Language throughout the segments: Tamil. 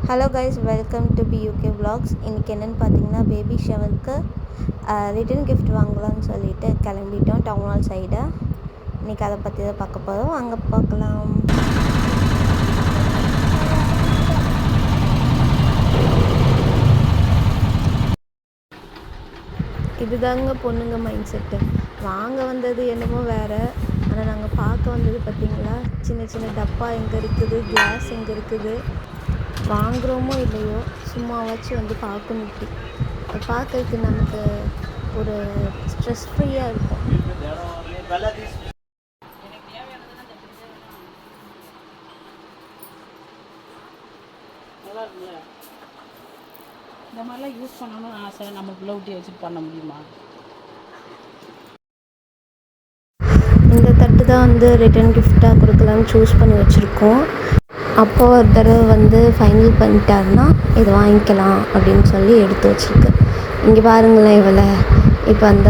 Hello guys, welcome to BUK vlogs. இன்றைக்கி என்னென்னு பார்த்தீங்கன்னா, பேபி ஷவருக்கு ரிட்டன் கிஃப்ட் வாங்கலாம்னு சொல்லிட்டு கிளம்பிட்டோம் டவுன் ஹால் சைடு. இன்றைக்கி அதை பற்றி தான் பார்க்க போகிறோம். அங்கே பார்க்கலாம். இதுதாங்க பொண்ணுங்க மைண்ட் செட்டு. வாங்க வந்தது என்னமோ வேறு, ஆனால் நாங்கள் பார்க்க வந்தது பார்த்திங்களா, சின்ன சின்ன டப்பா எங்கே இருக்குது, கிளாஸ் எங்கே இருக்குது, வாங்குகிறோமோ இல்லையோ சும்மாவாச்சும் வந்து பார்க்கணும். இப்படி பார்க்கறதுக்கு நமக்கு ஒரு ஸ்ட்ரெஸ் ஃப்ரீயாக இருக்கும். இந்த மாதிரிலாம் யூஸ் பண்ணணும்னு ஆசை. நம்ம ப்ளவுட்டி வச்சுட்டு பண்ண முடியுமா? இந்த தட்டு தான் வந்து ரிட்டன் கிஃப்டாக கொடுக்கலான்னு சூஸ் பண்ணி வச்சுருக்கோம். அப்போ ஒரு தடவை வந்து ஃபைனல் பண்ணிட்டாருன்னா இது வாங்கிக்கலாம் அப்படின்னு சொல்லி எடுத்து வச்சுருக்கு. இங்கே பாருங்களேன், இவளை இப்போ அந்த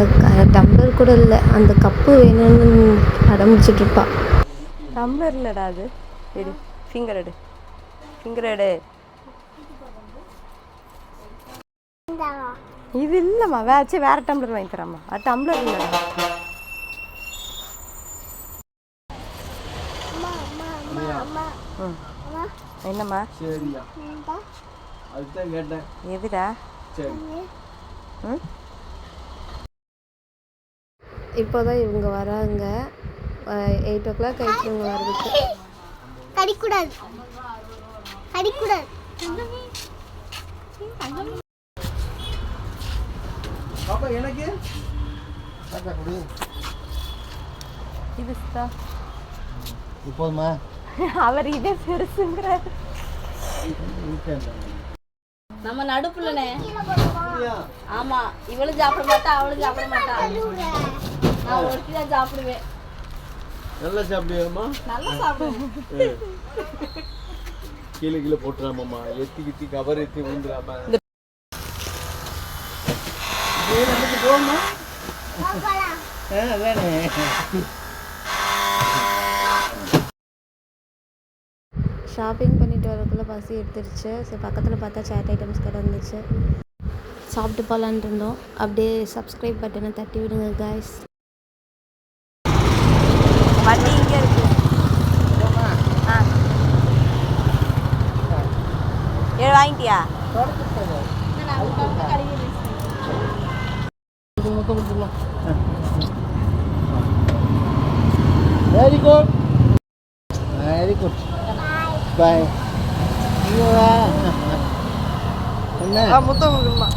டம்ளர் கூட இல்லை, அந்த கப்பு வேணும்னு அடம்பிடிச்சிட்ருப்பா. டம்ளர் இல்லைடா, அது எடு, ஃபிங்கர் எடு, ஃபிங்கர் எடு. இது இல்லைம்மா, வேறு டம்ளர் வாங்கி தராம்மா. அது டம்ளர் இல்லைடா. என்னம்மா? எதுடா? இப்போதான் இவங்க வராங்க. 8 o'clock ஆயிடுச்சு இவங்க வர்றதுக்கு. கடிக்கூடாது. எனக்கு இது இப்போதுமா அவர் இதே பெருசுங்கிறார். நம்ம நடுப்புலனே. ஆமா, இவளும் சாப்பிட மாட்டா, அவளும் சாப்பிட மாட்டா. நான் ஒருத்தி தான் சாப்பிடுவேன். நல்லா சாப்பிடுவேம்மா. நல்லா சாப்பிடுவேன். கீழே போட்டுறாமம்மா, எத்தி கவர் எத்தி விழுந்துடாம. போமா அதானே. ஷாப்பிங் பண்ணிட்டு வரக்குள்ளே பசி எடுத்துருச்சு. சரி, பக்கத்தில் பார்த்தா சேட் ஐட்டம்ஸ் கடை இருந்துச்சு. சாப்பிட்டு போகலான் இருந்தோம். அப்படியே சப்ஸ்கிரைப் பட்டனை தட்டி விடுங்க காய்ஸ். வண்டி இங்கே இருக்கு. வாங்கிட்டியா? Very good, very good. Bye. என்ன முத்தம் கொடுக்கணுமா?